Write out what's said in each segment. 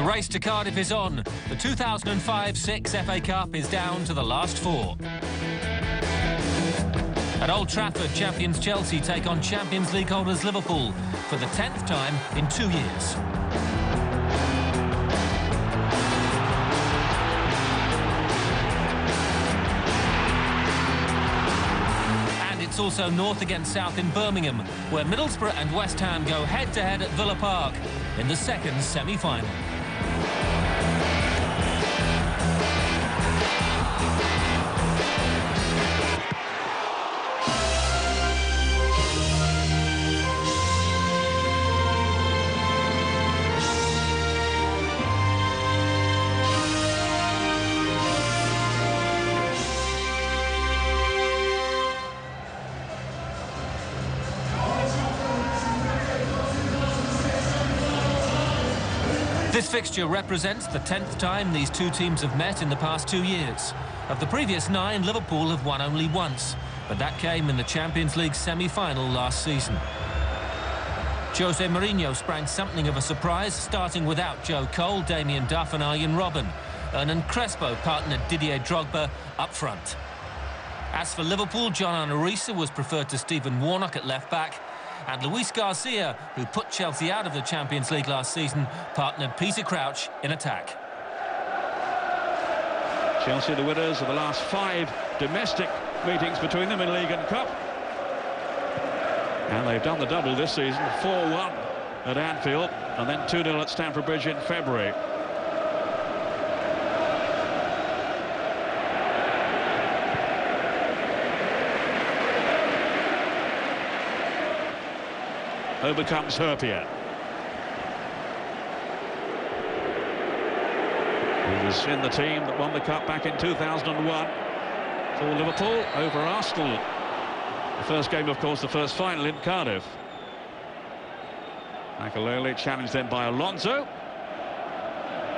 The race to Cardiff is on. The 2005-06 FA Cup is down to the last four. At Old Trafford, champions Chelsea take on Champions League holders Liverpool for the 10th time in 2 years. And it's also North against South in Birmingham, where Middlesbrough and West Ham go head-to-head at Villa Park in the second semi-final. This fixture represents the 10th time these two teams have met in the past 2 years. Of the previous 9, Liverpool have won only once, but that came in the Champions League semi-final last season. Jose Mourinho sprang something of a surprise, starting without Joe Cole, Damien Duff and Arjen Robben. Hernan Crespo partnered Didier Drogba up front. As for Liverpool, John Arne Riise was preferred to Stephen Warnock at left-back, and Luis Garcia, who put Chelsea out of the Champions League last season, partnered Peter Crouch in attack. Chelsea the winners of the last 5 domestic meetings between them in League and Cup. And they've done the double this season, 4-1 at Anfield and then 2-0 at Stamford Bridge in February. Over comes Hyypiä. He was in the team that won the Cup back in 2001 for Liverpool over Arsenal. The first game, of course, the first final in Cardiff. Makelele challenged then by Alonso.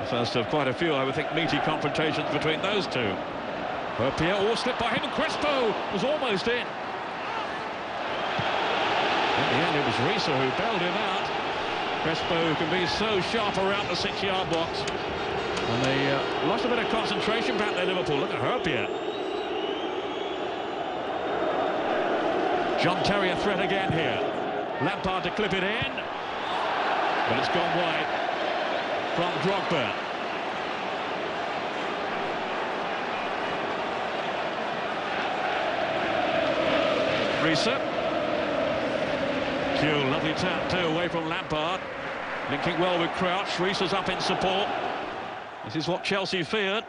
The first of quite a few, I would think, meaty confrontations between those two. Hyypiä, all slipped by him, and Crespo was almost in. At the end, it was Riise who bailed him out. Crespo can be so sharp around the 6-yard box. And they lost a bit of concentration back there, Liverpool. Look at Hyypiä. John Terry a threat again here. Lampard to clip it in. But it's gone wide from Drogba. Riise. Q, lovely tap too, away from Lampard. Linking well with Crouch. Riise's up in support. This is what Chelsea feared.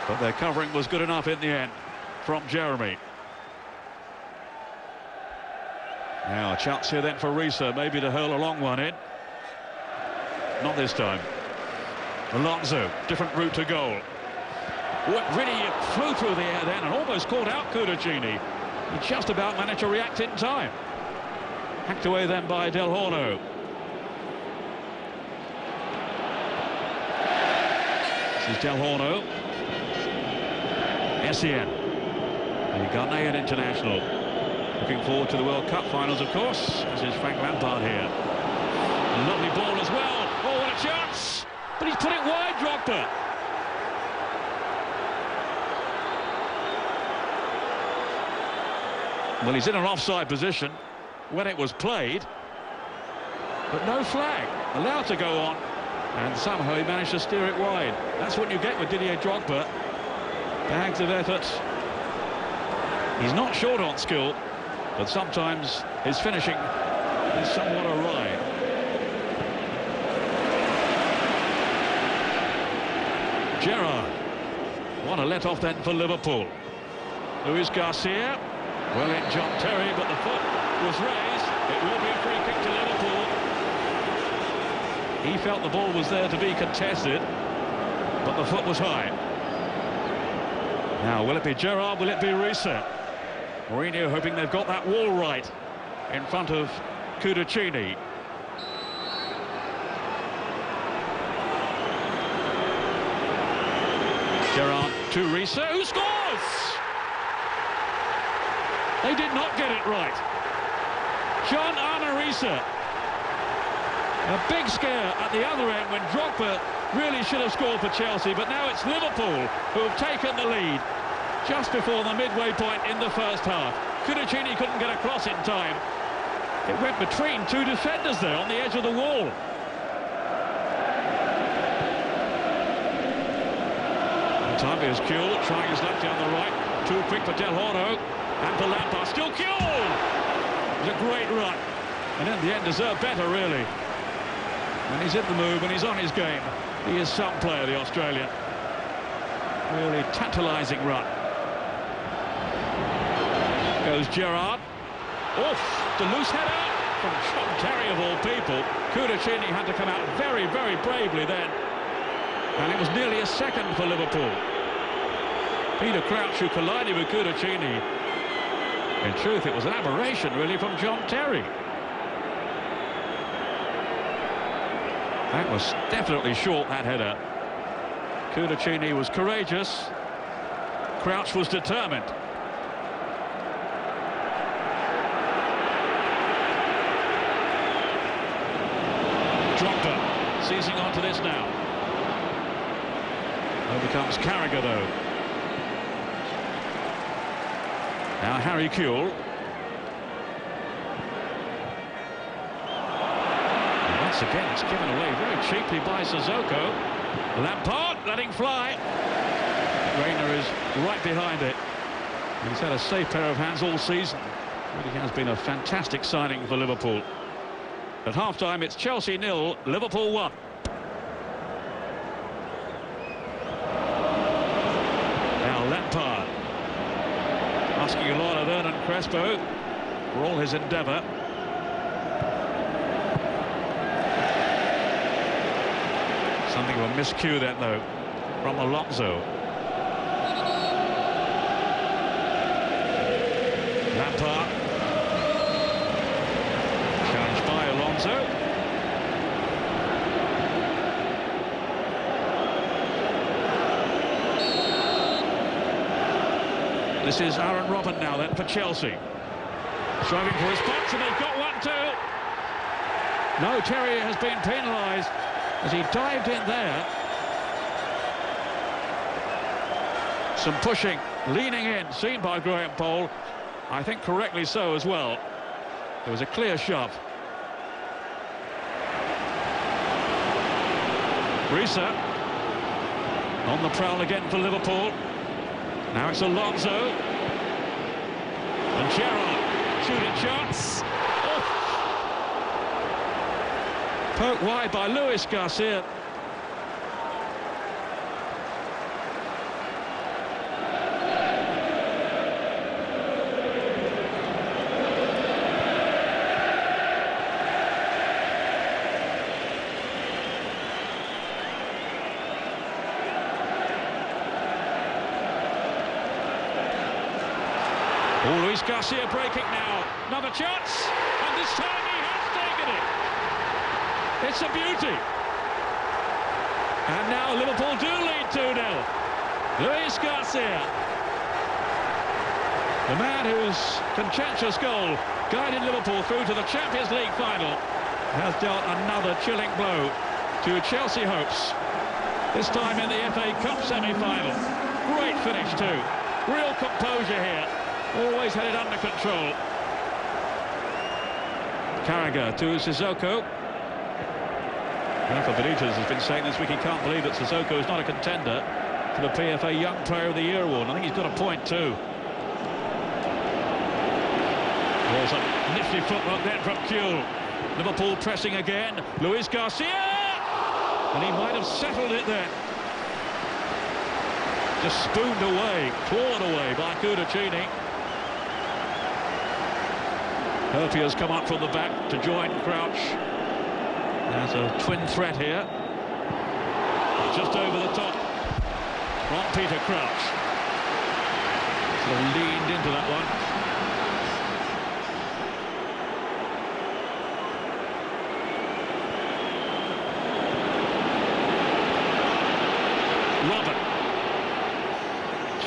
But their covering was good enough in the end from Jeremy. Now a chance here then for Riise, maybe to hurl a long one in. Not this time. Alonso, different route to goal. What really flew through the air then and almost caught out Cudicini. He just about managed to react in time. Hacked away then by Del Horno. This is Del Horno. Essien, the Ghanaian international. Looking forward to the World Cup finals, of course. This is Frank Lampard here. A lovely ball as well. Oh, what a chance! But he's put it wide, Drogba. Well, he's in an offside position when it was played, but no flag, allowed to go on, and somehow he managed to steer it wide. That's what you get with Didier Drogba. Bags of effort. He's not short on skill, but sometimes his finishing is somewhat awry. Gerrard. What a let-off then for Liverpool. Luis Garcia. Well in John Terry, but the foot was raised. It will be a free kick to Liverpool. He felt the ball was there to be contested, but the foot was high. Now, will it be Gerrard? Will it be Riise? Mourinho hoping they've got that wall right in front of Cudicini. Gerrard to Riise, who scores! They did not get it right. John Arne Riise A big scare at the other end when Drogba really should have scored for Chelsea, but now it's Liverpool who have taken the lead just before the midway point in the first half. Cudicini couldn't get across in time. It went between two defenders there on the edge of the wall. Ottavio's Kuhl trying his luck down the right. Too quick for Del Horo. And for Lampard. Still Kuhl! It was a great run. And in the end deserved better, really. When he's in the move, when he's on his game, he is some player, the Australian. Really tantalising run. Goes Gerrard. Oof! The loose header from John Terry of all people. Cudicini had to come out very, very bravely then. And it was nearly a second for Liverpool. Peter Crouch, who collided with Cudicini. In truth, it was an aberration, really, from John Terry. That was definitely short, that header. Cudicini was courageous. Crouch was determined. Drogba seizing onto this now. Here becomes Carragher, though. Now Harry Kuehl. And once again, it's given away very cheaply by Sissoko. Lampard letting fly. Reina is right behind it. He's had a safe pair of hands all season. Really has been a fantastic signing for Liverpool. At half-time, it's Chelsea 0, Liverpool 1. Now Lampard. Asking a lot of Hernan Crespo for all his endeavour. Something of a miscue then, though, from Alonso. Lampard. Challenged by Alonso. This is Aaron Robben now then for Chelsea. Striving for his box, and they've got one too. No, Terry has been penalised as he dived in there. Some pushing, leaning in, seen by Graham Poll. I think correctly so as well. There was a clear shove. Risa on the prowl again for Liverpool. Now it's Alonso. And Gerrard shooting chance. Oh. Poked wide by Luis Garcia. Oh, Luis Garcia breaking now. Another chance, and this time he has taken it. It's a beauty. And now Liverpool do lead 2-0. Luis Garcia. The man whose contentious goal guided Liverpool through to the Champions League final has dealt another chilling blow to Chelsea hopes. This time in the FA Cup semi-final. Great finish too. Real composure here. Always had it under control. Carragher to Sissoko. Rafa Benitez has been saying this week he can't believe that Sissoko is not a contender for the PFA Young Player of the Year award. I think he's got a point too. There's a nifty footwork then from Kuehl. Liverpool pressing again. Luis Garcia! And he might have settled it then. Just spooned away, clawed away by Cudicini. Herpy has come up from the back to join Crouch. There's a twin threat here. Just over the top from Peter Crouch. Sort of leaned into that one. Robben.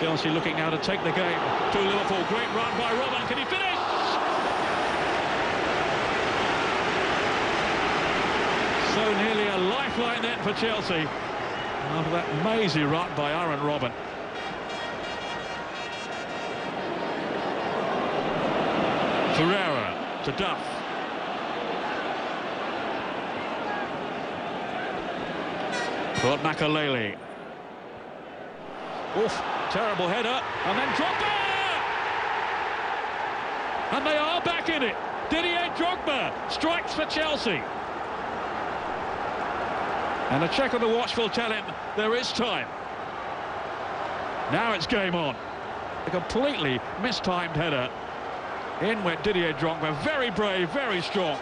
Chelsea looking now to take the game to Liverpool. Great run by Robben. Can he finish? for Chelsea after that mazy run by Arjen Robben. Ferreira to Duff. Claude Makelele. Oof, terrible header, and then Drogba! And they are back in it. Didier Drogba strikes for Chelsea. And a check on the watch will tell him there is time. Now it's game on. A completely mistimed header. In went Didier Drogba, very brave, very strong.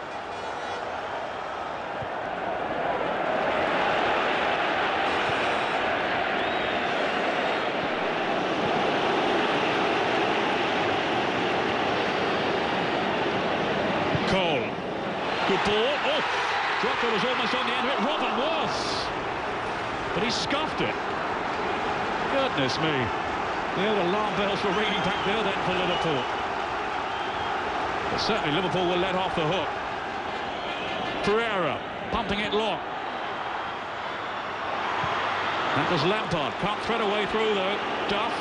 Cole, good ball. Oh, Drogba was almost on the end of it. Robben was, but he scuffed it. Goodness me. The alarm bells were ringing back there then for Liverpool. But certainly Liverpool will let off the hook. Ferreira pumping it long. That was Lampard. Can't thread a way through though. Duff.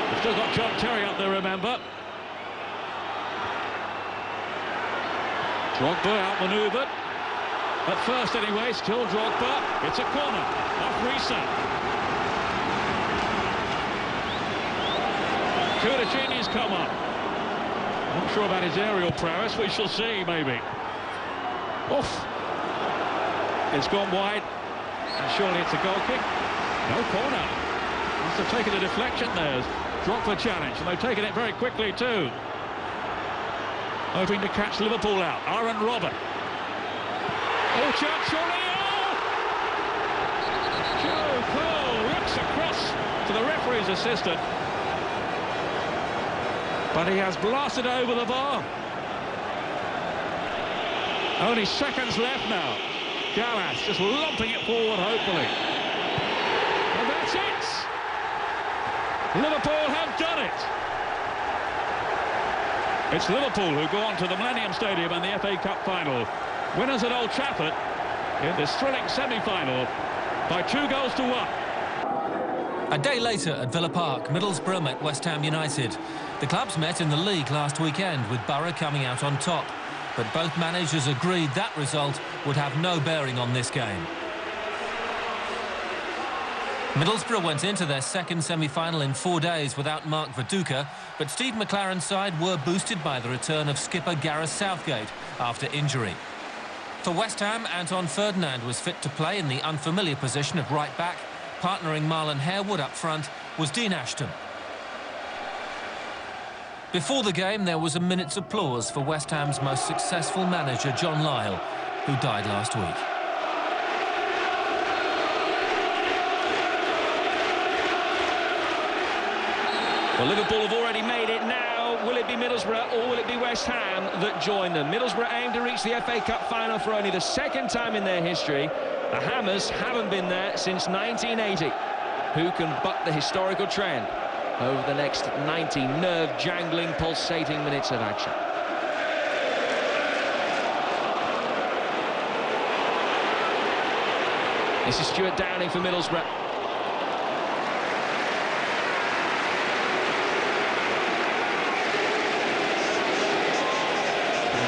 We've still got John Terry up there, remember. Drogba outmanoeuvred. At first anyway, still Drogba. It's a corner. Off Risa. Kudacini's come up. Not sure about his aerial prowess. We shall see, maybe. Oof. It's gone wide. And surely it's a goal kick. No corner. Must have taken a deflection there. Drogba challenge. And they've taken it very quickly too. Hoping to catch Liverpool out. Arjen Robben. Oh, chance, surely. Oh! Joe Cole rips across to the referee's assistant. But he has blasted over the bar. Only seconds left now. Gallas just lumping it forward, hopefully. And that's it! Liverpool have done it! It's Liverpool who go on to the Millennium Stadium and the FA Cup final. Winners at Old Trafford in this thrilling semi-final by 2-1. A day later at Villa Park, Middlesbrough met West Ham United. The clubs met in the league last weekend, with Borough coming out on top. But both managers agreed that result would have no bearing on this game. Middlesbrough went into their second semi-final in 4 days without Mark Viduka, but Steve McLaren's side were boosted by the return of skipper Gareth Southgate after injury. For West Ham, Anton Ferdinand was fit to play in the unfamiliar position of right-back. Partnering Marlon Harewood up front was Dean Ashton. Before the game, there was a minute's applause for West Ham's most successful manager, John Lyall, who died last week. Well, Liverpool have already made it now. Will it be Middlesbrough or will it be West Ham that join them? Middlesbrough aim to reach the FA Cup final for only the second time in their history. The Hammers haven't been there since 1980. Who can buck the historical trend over the next 90 nerve-jangling, pulsating minutes of action? This is Stuart Downing for Middlesbrough.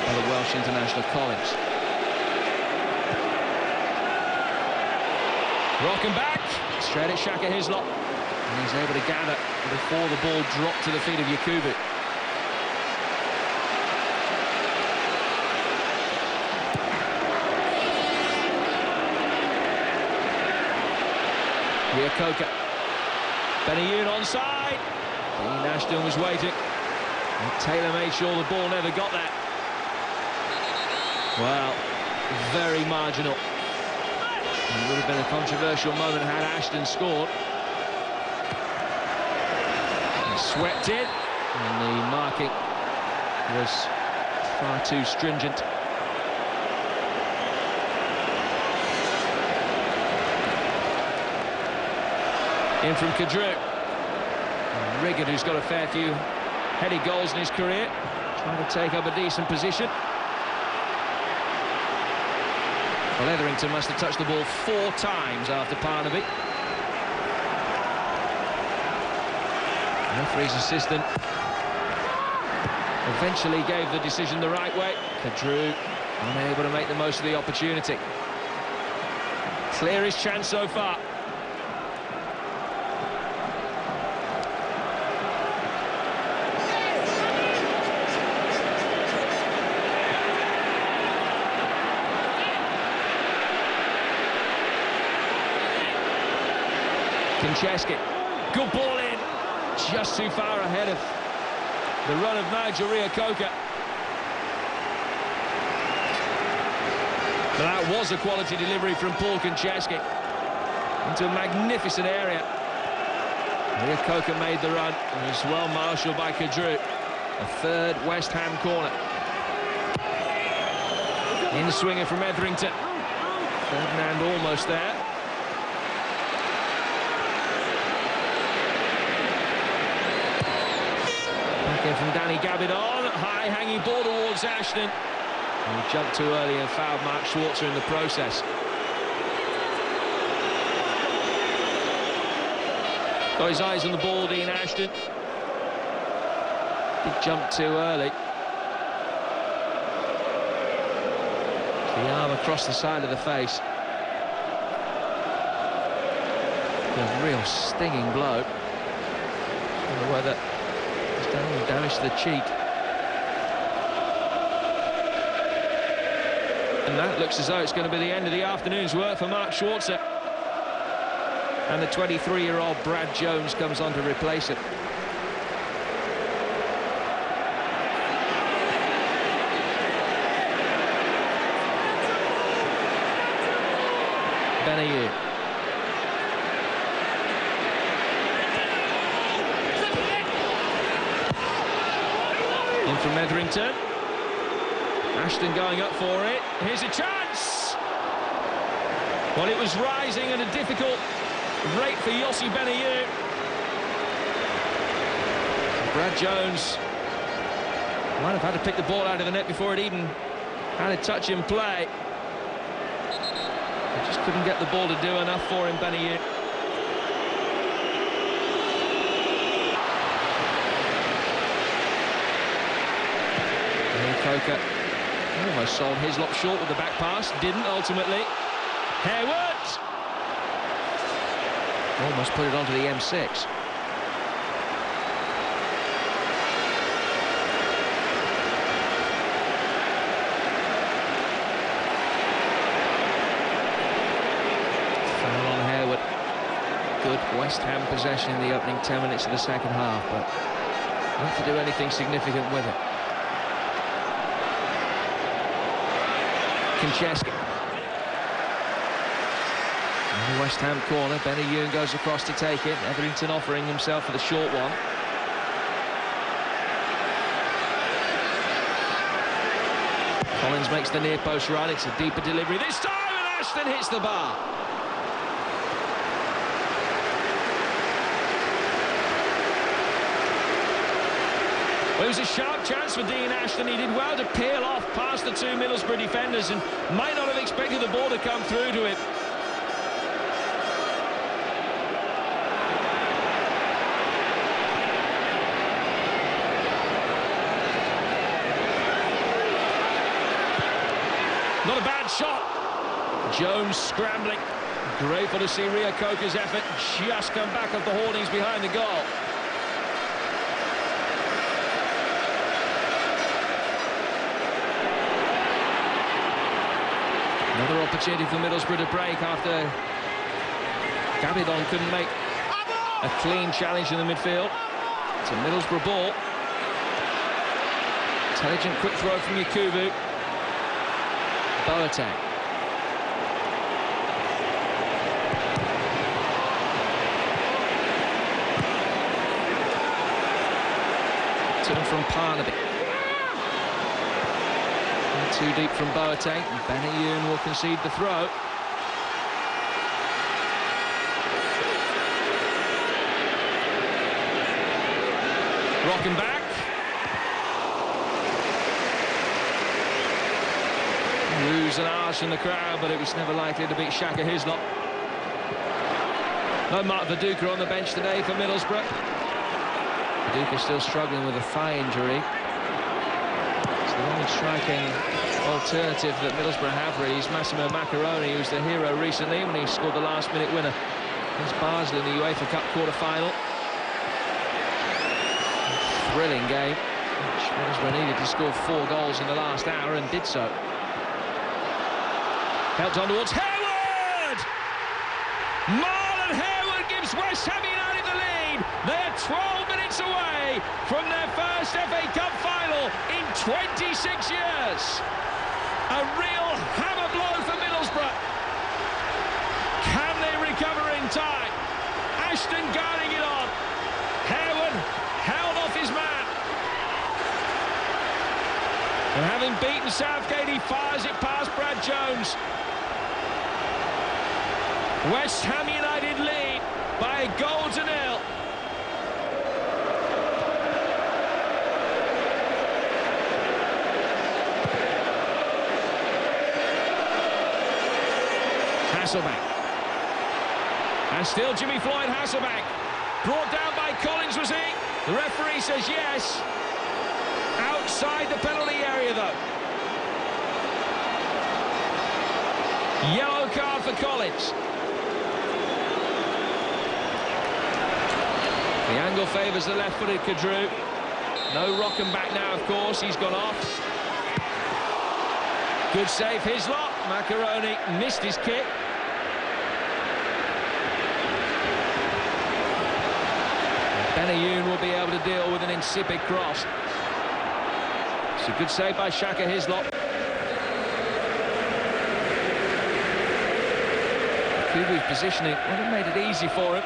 By the Welsh international Collins. Rocking back, straight at Shaka Hislop. And he's able to gather before the ball dropped to the feet of Yakubu. Ryakoka. Benayoun onside. Dean Ashton was waiting. And Taylor made sure the ball never got there. Well, very marginal. It would have been a controversial moment had Ashton scored. He swept in, and the marking was far too stringent. In from Kadru. Riggott, who's got a fair few heady goals in his career, trying to take up a decent position. Well, Etherington must have touched the ball 4 times after Parnaby. Referee's assistant eventually gave the decision the right way. Kadru unable to make the most of the opportunity. Clearest chance so far. Konchesky, good ball in, just too far ahead of the run of Nigel Reo-Coker. But that was a quality delivery from Paul Konchesky into a magnificent area. Reo-Coker made the run, and was well marshalled by Kadru. A third West Ham corner. In the swinger from Etherington. Ferdinand almost there. From Danny Gabidon, high-hanging ball towards Ashton. And he jumped too early and fouled Mark Schwarzer in the process. Got his eyes on the ball, Dean Ashton. Did jump too early. The arm across the side of the face. A real stinging blow. I don't know whether damage to the cheek. And that looks as though it's going to be the end of the afternoon's work for Mark Schwarzer. And the 23-year-old Brad Jones comes on to replace him. Benayoun. In from Etherington. Ashton going up for it. Here's a chance! Well, it was rising at a difficult rate for Yossi Benayoun. Brad Jones might have had to pick the ball out of the net before it even had a touch in play. He just couldn't get the ball to do enough for him, Benayoun. Coker almost sold Hislop short with the back pass, didn't ultimately. Harewood almost put it onto the M6. Foul on Harewood. Good West Ham possession in the opening 10 minutes of the second half, but not to do anything significant with it. Konchesky. In the West Ham corner, Benayoun goes across to take it. Etherington offering himself for the short one. Collins makes the near post run. It's a deeper delivery this time, and Ashton hits the bar. Well, it was a sharp chance for Dean Ashton. He did well to peel off past the 2 Middlesbrough defenders and might not have expected the ball to come through to him. Not a bad shot. Jones scrambling. Grateful to see Reo-Coker's effort just come back off the hoardings behind the goal. Another opportunity for Middlesbrough to break after Gabidon couldn't make a clean challenge in the midfield. It's a Middlesbrough ball. Intelligent quick throw from Yakubu. Boateng. Turn from Parnaby. Too deep from Boateng. Benayoun will concede the throw. Rocking back. Who's an arse from the crowd, but it was never likely to beat Shaka Hislop. No Mark Viduka on the bench today for Middlesbrough. Viduka still struggling with a thigh injury. It's the only striking alternative that Middlesbrough have really is Massimo Maccarone, who's the hero recently when he scored the last-minute winner against Basel in the UEFA Cup quarter-final. Thrilling game, which Middlesbrough needed to score 4 goals in the last hour and did so. Helped on towards Harewood! Marlon Harewood gives West Ham United the lead. They're 12 minutes away from their first FA Cup final in 26 years. A real hammer blow for Middlesbrough. Can they recover in time? Ashton guarding it on. Harewood held off his man. And having beaten Southgate, he fires it past Brad Jones. West Ham United lead by 1-0. Hasselbank. And still Jimmy Floyd Hasselbank. Brought down by Collins, was he? The referee says yes. Outside the penalty area, though. Yellow card for Collins. The angle favours the left-footed Kadru. No Rockenbach now, of course. He's gone off. Good save, Hislop. Maccarone missed his kick. Benayoun will be able to deal with an insipid cross. It's a good save by Shaka Hislop. Kubu's positioning would have made it easy for him.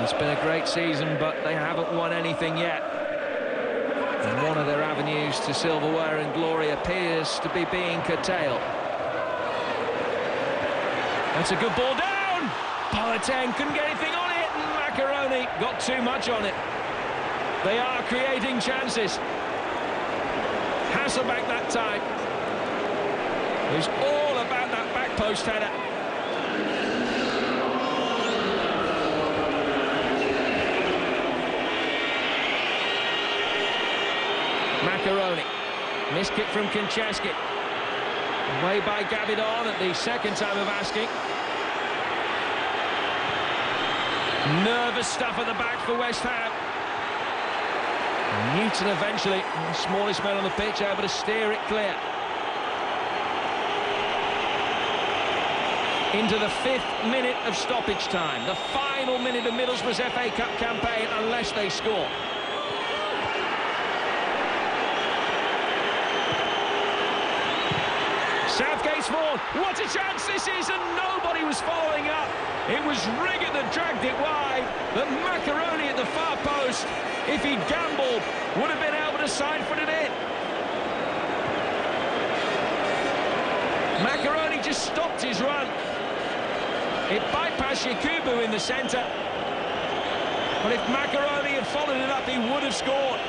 It's been a great season, but they haven't won anything yet. And one of their avenues to silverware and glory appears to be being curtailed. That's a good ball down! Boateng couldn't get anything on it, and Maccarone got too much on it. They are creating chances. Hasselbank that time. It was all about that back post header. Maccarone. Missed kick from Konchesky. Away by Gavidon at the second time of asking. Nervous stuff at the back for West Ham. Newton eventually, the smallest man on the pitch, able to steer it clear. Into the 5th minute of stoppage time. The final minute of Middlesbrough's FA Cup campaign, unless they score. Southgate's forward. What a chance this is, and nobody was following up. It was Rigger that dragged it wide, but Maccarone at the far post, if he'd gambled, would have been able to side-foot it in. Maccarone just stopped his run. It bypassed Yakubu in the centre. But if Maccarone had followed it up, he would have scored.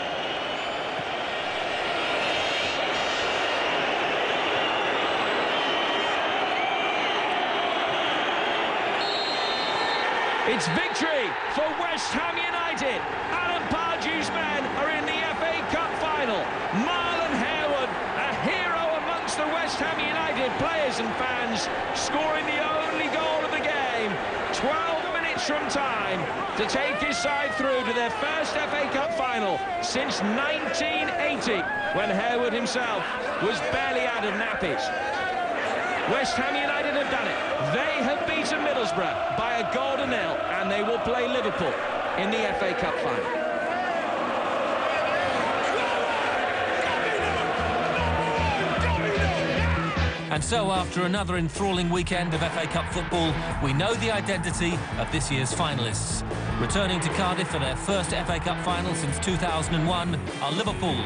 It's victory for West Ham United. Alan Pardew's men are in the FA Cup final. Marlon Harewood, a hero amongst the West Ham United players and fans, scoring the only goal of the game. 12 minutes from time to take his side through to their first FA Cup final since 1980, when Harewood himself was barely out of nappies. West Ham United have done it. They have beaten Middlesbrough by 1-0, and they will play Liverpool in the FA Cup final. And so, after another enthralling weekend of FA Cup football, we know the identity of this year's finalists. Returning to Cardiff for their first FA Cup final since 2001 are Liverpool.